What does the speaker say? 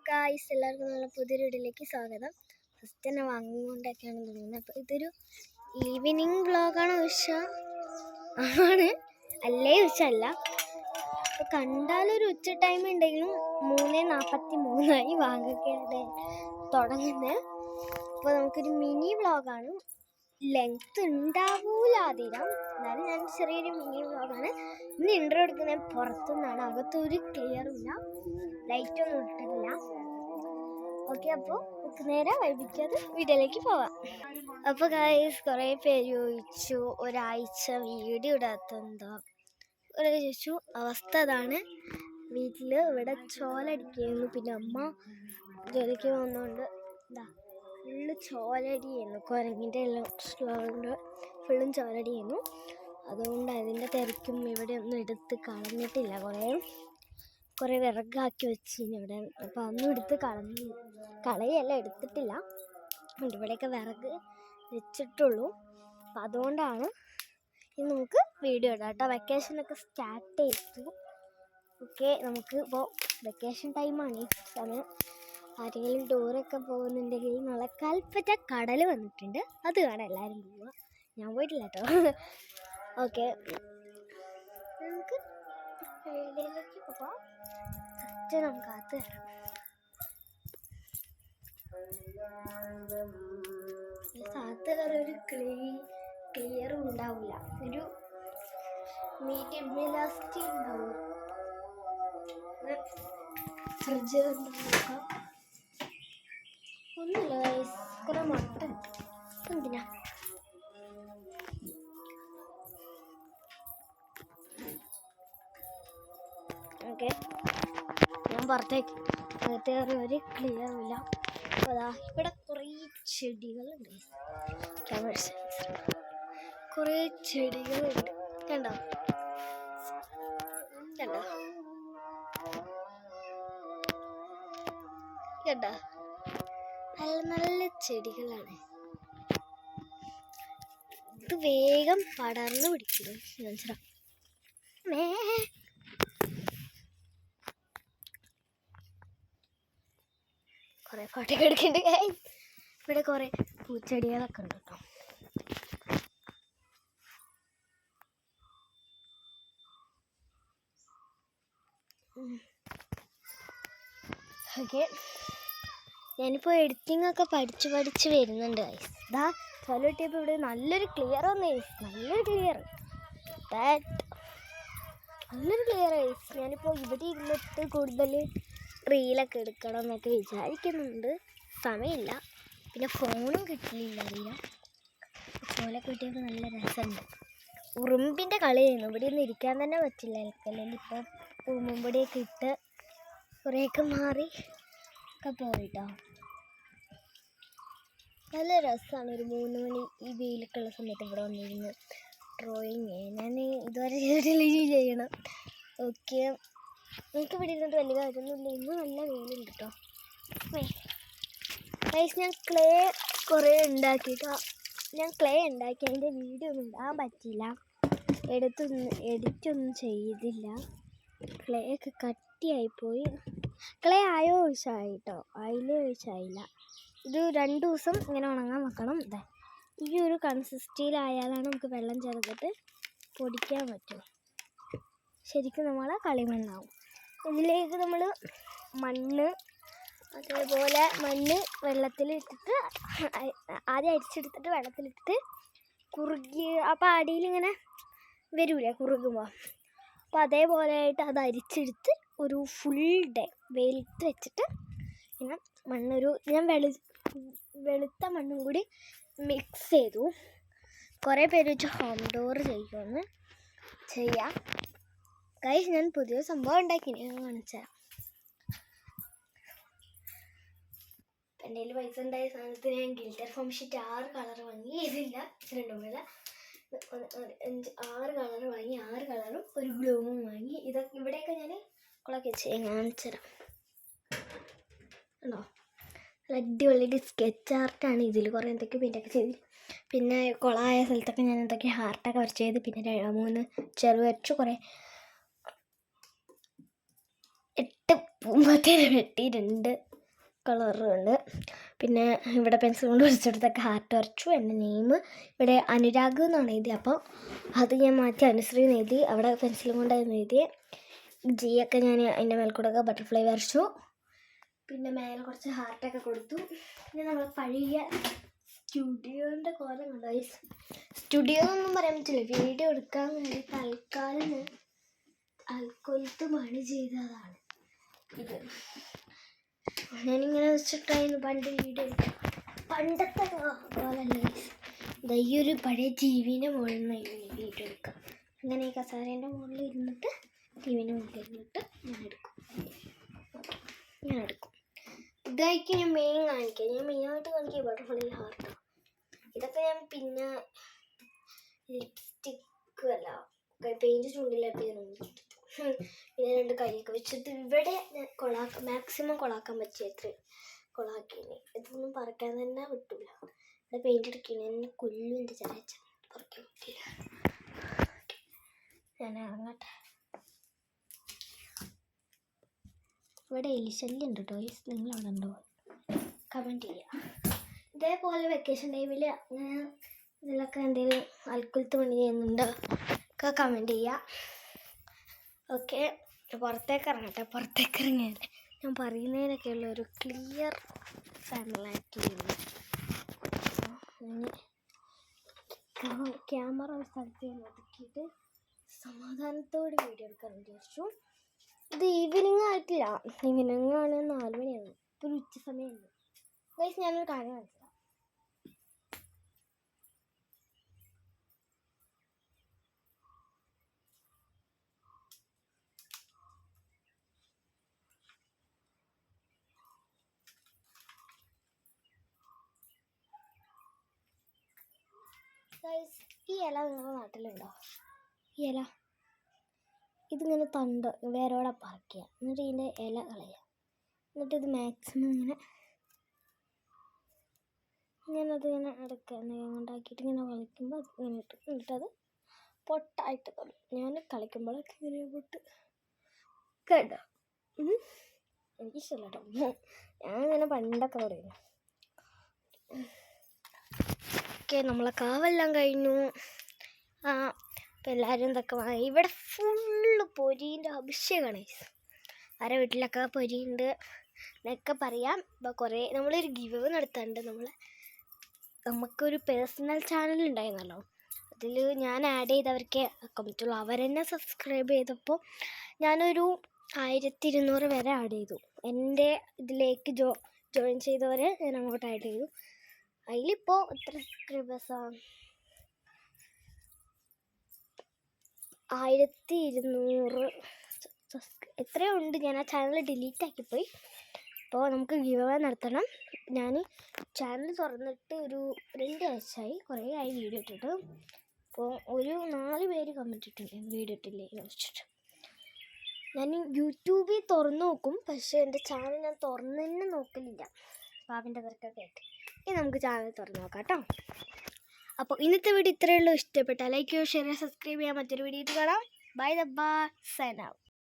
Guys, എല്ലാവർക്കും നല്ല പുതിയൊരു വീഡിയോയിലേക്ക് സ്വാഗതം. ഫസ്റ്റ് തന്നെ വാങ്ങിക്കൊണ്ടൊക്കെയാണ് തോന്നുന്നത്. അപ്പോൾ ഇതൊരു ഈവനിങ് വ്ളോഗാണ് ആണ് അല്ലേ ഉച്ചല്ല. അപ്പോൾ കണ്ടാലൊരു ഉച്ച ടൈം ഉണ്ടെങ്കിലും 3:43 വാങ്ങൊക്കെയാണ് തുടങ്ങുന്നത്. അപ്പോൾ നമുക്കൊരു മിനി വ്ളോഗാണ്. ലെങ്ത് ഉണ്ടാവൂല അധികം, എന്നാലും ഞാൻ ചെറിയൊരു മിനി വ്ളോഗാണ്. ഇന്ന് ഇൻട്രോ എടുക്കുന്നത് പുറത്തുനിന്നാണ്, അകത്തൊരു ക്ലിയറുമില്ല, ലൈറ്റൊന്നും ഇട്ടിട്ടില്ല. ഓക്കെ, അപ്പോൾ നമുക്ക് നേരെ വൈകിക്കാതെ വീഡിയോയിലേക്ക് പോവാം. അപ്പോൾ ഗൈസ്, കുറേ പേര് ചോദിച്ചു ഒരാഴ്ച വീഡിയോ ഇടാത്തെന്താ ചോദിച്ചു. അവസ്ഥ അതാണ്. വീട്ടിൽ ഇവിടെ ചോലടിക്കുകയായിരുന്നു. പിന്നെ അമ്മ ജോലിക്ക് പോകുന്നതുകൊണ്ട് ഫുള്ള് ചോലടിയായിരുന്നു. കുരങ്ങിൻ്റെ എല്ലാം കൊണ്ട് ഫുള്ളും ചോലടിയായിരുന്നു. അതുകൊണ്ട് അതിൻ്റെ തിരക്കും ഇവിടെ ഒന്നും എടുത്ത് കളഞ്ഞിട്ടില്ല. കുറേ വിറകാക്കി വെച്ചിരുന്നു ഇവിടെ. അപ്പോൾ അതൊന്നും എടുത്ത് കളയല്ല, എടുത്തിട്ടില്ല. ഇവിടെയൊക്കെ വിറക് വെച്ചിട്ടുള്ളൂ. അപ്പം അതുകൊണ്ടാണ് ഇനി നമുക്ക് വീഡിയോ ഇടാം കേട്ടോ. വെക്കേഷനൊക്കെ സ്റ്റാർട്ട് ചെയ്തു. ഓക്കെ, നമുക്ക് ഇപ്പോൾ വെക്കേഷൻ ടൈമാണ് ഈ സമയം. ആരെങ്കിലും ടൂറൊക്കെ പോകുന്നുണ്ടെങ്കിൽ നാളെ കൽപ്പറ്റ കടൽ വന്നിട്ടുണ്ട്, അത് കാണാൻ എല്ലാവരും പോവുക. ഞാൻ പോയിട്ടില്ല കേട്ടോ. ഓക്കെ, നമുക്ക് വീഡിയോയിലേക്ക് പോവാം. ഫസ്റ്റ് നമുക്ക് അകത്ത് ഒരു ക്ലിയറും ഉണ്ടാവില്ല, ഒരു മീഡിയം ഇലാസ്റ്റി ഉണ്ടാവും. ഫ്രിഡ്ജ് നോക്കാം. ഒന്നുമില്ല, കുറേ മുട്ട എന്തിനാ. ഓക്കെ, ഞാൻ പുറത്തേക്ക് അകത്ത് ഒരു ക്ലിയറും ഇല്ല. അപ്പോൾ അതാ ഇവിടെ കുറേ ചെടികളുണ്ട്. കുറേ ചെടികളുണ്ട്, കണ്ടോ കണ്ടോ കണ്ടോ, നല്ല നല്ല ചെടികളാണ്. ഇത് വേഗം പടർന്നു പിടിക്കുന്നു. കുറേ ഫോട്ടോ എടുക്കുന്നുണ്ട്. ഇവിടെ കുറേ പൂച്ചെടികളൊക്കെ ഉണ്ട് കേട്ടോ. ഓക്കെ, ഞാനിപ്പോൾ എഡിറ്റിംഗ് ഒക്കെ പഠിച്ച് വരുന്നുണ്ട് ഗൈസ്. ഇതാ ചിലട്ടിയപ്പോൾ ഇവിടെ നല്ലൊരു ക്ലിയർ വന്നു ഗൈസ്, നല്ലൊരു ക്ലിയർ ഗൈസ്. ഞാനിപ്പോൾ ഇവിടെ ഇരുന്നിട്ട് കൂടുതൽ റീലൊക്കെ എടുക്കണം എന്നൊക്കെ വിചാരിക്കുന്നുണ്ട്. സമയമില്ല, പിന്നെ ഫോണും കിട്ടിയില്ല. അറിയാം, ഫോണൊക്കെ കിട്ടിയപ്പോൾ നല്ല രസമുണ്ട്. ഉറുമ്പിൻ്റെ കളിയായിരുന്നു. ഇവിടെ ഒന്നും ഇരിക്കാൻ തന്നെ പറ്റില്ല. അല്ലെങ്കിൽ ഇപ്പോൾ ഉറുമ്പൊടിയൊക്കെ ഇട്ട് കുറേയൊക്കെ മാറി ഒക്കെ പോയിട്ടോ. നല്ല രസമാണ്. ഒരു 3 മണി ഈ വെയിലൊക്കെ ഉള്ള സമയത്ത് ഇവിടെ വന്നിരുന്ന് ഡ്രോയിങ് ഞാൻ ഇതുവരെ ചെയ്യണം. ഓക്കെ, നമുക്ക് ഇവിടെ ഇരുന്നിട്ട് വലിയ കാര്യമൊന്നുമില്ല. ഇന്ന് നല്ല വെയിലുണ്ട് കേട്ടോ. ഗൈസ്, ഞാൻ ക്ലേ കുറേ ഉണ്ടാക്കിയിട്ടോ. ഞാൻ ക്ലേ ഉണ്ടാക്കി, അതിൻ്റെ വീഡിയോ ഒന്നും ഇടാൻ പറ്റിയില്ല. എഡിറ്റൊന്നും ചെയ്തില്ല. ക്ലേ ഒക്കെ കട്ടിയായിപ്പോയി. ക്ലേ ആയോ ചോദിച്ചായി കേട്ടോ, അതിലേ ചോദിച്ചായില്ല. ഇത് 2 ദിവസം ഇങ്ങനെ ഉണങ്ങാൻ വെക്കണം. ഈ ഒരു കൺസിസ്റ്റൻസിയിലായാലാണ് നമുക്ക് വെള്ളം ചേർത്തിട്ട് പൊടിക്കാൻ പറ്റും. ശരിക്കും നമ്മളെ കളിമണ്ണാവും. ഇതിലേക്ക് നമ്മൾ മണ്ണ്, അതേപോലെ മണ്ണ് വെള്ളത്തിലിട്ടിട്ട് ആദ്യം അരിച്ചെടുത്തിട്ട് വെള്ളത്തിലിട്ടിട്ട് കുറുകി, അപ്പോൾ അടിയിലിങ്ങനെ വരൂലേ കുറുകുമ്പോൾ, അപ്പോൾ അതേപോലെ ആയിട്ട് അത് അരിച്ചെടുത്ത് ഒരു ഫുൾ ഡേ വെയിലത്ത് വെച്ചിട്ട് പിന്നെ ഞാൻ വെളുത്ത മണ്ണും കൂടി മിക്സ് ചെയ്തു. കുറേ പേര് വെച്ച് ഹോം ഡോർ ചെയ്യുമെന്ന് ചെയ്യാം ഗൈസ്. ഞാൻ പുതിയ സംഭവം ഉണ്ടാക്കി, ഞാൻ കാണിച്ചുതരാം. എൻ്റെ കയ്യിൽ പൈസ ഉണ്ടായ സാധനത്തിന് ഞാൻ ഗിൽറ്റർ ഫോം ഷീറ്റ് 6 കളർ വാങ്ങി. ഇതില്ല, 2 പോലെ 6 കളർ വാങ്ങി. 6 കളറും ഒരു ഗ്ലൂവും വാങ്ങി. ഇവിടെയൊക്കെ ഞാൻ കുളമൊക്കെ വെച്ച് കാണിച്ചുതരാം. ഉണ്ടോ, നല്ല അടിപൊളി സ്കെച്ച് ആർട്ടാണ്. ഇതിൽ കുറേ എന്തൊക്കെ പെയിൻ്റൊക്കെ ചെയ്ത്, പിന്നെ കുളമായ സ്ഥലത്തൊക്കെ ഞാൻ എന്തൊക്കെ ഹാർട്ടൊക്കെ വരച്ച് ചെയ്ത്, പിന്നെ 3 ചെറു വരച്ച് കുറേ 8 പൂമ്പത്തേനെ വെട്ടിയിട്ടുണ്ട്. കളറുണ്ട്. പിന്നെ ഇവിടെ പെൻസിൽ കൊണ്ട് വരച്ചെടുത്തൊക്കെ ഹാർട്ട് വരച്ചു. എൻ്റെ നെയിം ഇവിടെ അനുരാഗ് എന്നാണ് എഴുതി. അപ്പോൾ അത് ഞാൻ മാറ്റി അനുശ്രീ എന്ന് എഴുതി. അവിടെ പെൻസിലും കൊണ്ടായിരുന്നു എഴുതി. ജി ഒക്കെ ഞാൻ അതിൻ്റെ മേൽക്കൂടെയൊക്കെ ബട്ടർഫ്ലൈ വരച്ചു. പിന്നെ മേലെ കുറച്ച് ഹാർട്ടൊക്കെ കൊടുത്തു. പിന്നെ നമ്മൾ പഴയ സ്റ്റുഡിയോൻ്റെ കോലം കണ്ടോ? സ്റ്റുഡിയോ എന്നൊന്നും പറയാൻ പറ്റില്ല, വീഡിയോ എടുക്കാൻ വേണ്ടി തൽക്കാലം അൽക്കൊലത്ത് പണി ചെയ്തതാണ് ഇത്. ഞാനിങ്ങനെ വെച്ചിട്ടായിരുന്നു പണ്ട് വീഡിയോ എടുക്കാം. പണ്ടത്തെ പോലല്ല, ഈ ഒരു പഴയ ടി വിൻ്റെ മുകളിൽ നിന്നായിരുന്നു വീഡിയോ എടുക്കാം. അങ്ങനെ ഈ കസാരേൻ്റെ മുകളിൽ ഇരുന്നിട്ട് ടി വിൻ്റെ മുകളിൽ ഇരുന്നിട്ട് ഞാൻ എടുക്കും. ഇതായിരിക്കും ഞാൻ മെയിൻ കാണിക്കാം. ഞാൻ മെയിനായിട്ട് കാണിക്കുക ബട്ടർഫ്ലൈ ഹാർട്ടാണ്. ഇതൊക്കെ ഞാൻ പിന്നെ ലിപ്സ്റ്റിക്ക് അല്ല പെയിൻറ്റ് ചുണ്ടിലായിട്ട് പിന്നെ 2 കൈയൊക്കെ വെച്ചിട്ട് ഇവിടെ മാക്സിമം കൊളാക്കാൻ പറ്റിയ എത്ര കൊളാക്കിന്. ഇതൊന്നും പറിക്കാൻ തന്നെ വിട്ടില്ല. ഇവിടെ പെയിൻറ്റ് എടുക്കുന്ന എന്നെ കൊല്ലും എൻ്റെ ചരച്ച പറിക്കാൻ പറ്റില്ല. ഞാൻ ഇറങ്ങട്ടെ. ഇവിടെ എലിശല്യം ഉണ്ട് കേട്ടോ. നിങ്ങൾ അവിടെ ഉണ്ടോ? കമൻറ്റ് ചെയ്യുക. ഇതേപോലെ വെക്കേഷൻ ടൈമിൽ അങ്ങനെ ഇതിലൊക്കെ എന്തെങ്കിലും അൽക്കുലത്ത് പണി ചെയ്യുന്നുണ്ടോ ഒക്കെ കമൻറ്റ് ചെയ്യുക. ഓക്കെ, പുറത്തേക്ക് ഇറങ്ങട്ടെ. പുറത്തേക്ക് ഇറങ്ങിയാൽ ഞാൻ പറയുന്നതിനൊക്കെയുള്ള ഒരു ക്ലിയർ ഫാമിലായിട്ട് ക്യാമറ ഒരു സ്ഥലത്ത് ഒതുക്കിയിട്ട് സമാധാനത്തോടെ വീഡിയോ എടുക്കാൻ വിചാരിച്ചു. ഇത് ഈവനിങ് ആയിട്ടില്ല, ഈവനിങ് ആണ് 4 മണിയാണ്. ഇപ്പോൾ ഒരു ഉച്ച സമയമാണ്. ഗൈസ്, ഞാനൊരു കാര്യം മനസ്സിലാവും. ഗൈസ്, ഈ ഇല നിങ്ങളുടെ നാട്ടിലുണ്ടോ? ഈ ഇല ഇതിങ്ങനെ തണ്ട് വേരോടെ പറിക്കുക, എന്നിട്ട് ഇതിൻ്റെ ഇല കളയുക. എന്നിട്ട് ഇത് മാക്സിമം ഇങ്ങനെ അടക്കുക. ഉണ്ടാക്കിയിട്ട് ഇങ്ങനെ കളിക്കുമ്പോൾ ഇങ്ങനെ ഇട്ട് എന്നിട്ടത് പൊട്ടായിട്ട് തുടങ്ങും. ഞാൻ കളിക്കുമ്പോഴൊക്കെ ഇങ്ങനെ പൊട്ട് കേട്ടോ. എനിക്കിഷ്ടമല്ല കേട്ടോ. ഞാൻ ഇങ്ങനെ പണ്ടൊക്കെ പറയുന്നു. ഓക്കെ, നമ്മളെ കാവെല്ലാം കഴിഞ്ഞു. അപ്പോൾ എല്ലാവരും ഇതൊക്കെ വാങ്ങി. ഇവിടെ ഫുള്ള് പൊരീൻ്റെ അഭിഷേകമാണ്. ആരെ വീട്ടിലൊക്കെ പൊരിയുണ്ട് എന്നൊക്കെ പറയാം. ഇപ്പോൾ കുറേ നമ്മളൊരു ഗിവ് നടത്താറുണ്ട്. നമുക്കൊരു പേഴ്സണൽ ചാനൽ ഉണ്ടായിരുന്നല്ലോ, അതിൽ ഞാൻ ആഡ് ചെയ്തവർക്കേ ആക്കാൻ പറ്റുള്ളൂ. അവരെന്നെ സബ്സ്ക്രൈബ് ചെയ്തപ്പോൾ ഞാനൊരു 1200 വരെ ആഡ് ചെയ്തു. എൻ്റെ ഇതിലേക്ക് ജോയിൻ ചെയ്തവരെ ഞാൻ അങ്ങോട്ട് ആഡ് ചെയ്തു. അതിലിപ്പോൾ എത്ര സബ്സ്ക്രൈബേഴ്സാണ്? 1200 എത്രയോ ഉണ്ട്. ഞാൻ ആ ചാനൽ ഡിലീറ്റ് ആക്കിപ്പോയി. അപ്പോൾ നമുക്ക് ഗിവ് അവേ നടത്തണം. ഞാൻ ചാനൽ തുറന്നിട്ട് ഒരു 2 ആഴ്ചയായി, കുറേ ആയി വീഡിയോ ഇട്ടിട്ട്. അപ്പോൾ ഒരു 4 പേര് കമൻറ്റ് ഇട്ടിട്ടുണ്ട് വീഡിയോ ഇട്ടില്ലേ എന്ന് വെച്ചിട്ട്. ഞാൻ യൂട്യൂബിൽ തുറന്നു നോക്കും, പക്ഷേ എൻ്റെ ചാനൽ ഞാൻ തുറന്നു തന്നെ നോക്കലില്ല, പാവിൻ്റെ തിരക്കൊക്കെ ആയിട്ട്. ഇനി നമുക്ക് ചാനൽ തുറന്ന് നോക്കാം കേട്ടോ. അപ്പോൾ ഇന്നത്തെ വീഡിയോ ഇത്രയേ ഉള്ളൂ. ഇഷ്ടപ്പെട്ടാൽ ലൈക്ക് ചെയ്യുക, ഷെയർ ചെയ്യുക, സബ്സ്ക്രൈബ് ചെയ്യാൻ. മറ്റൊരു വീഡിയോ കാണാം. Bye the bye, sign out.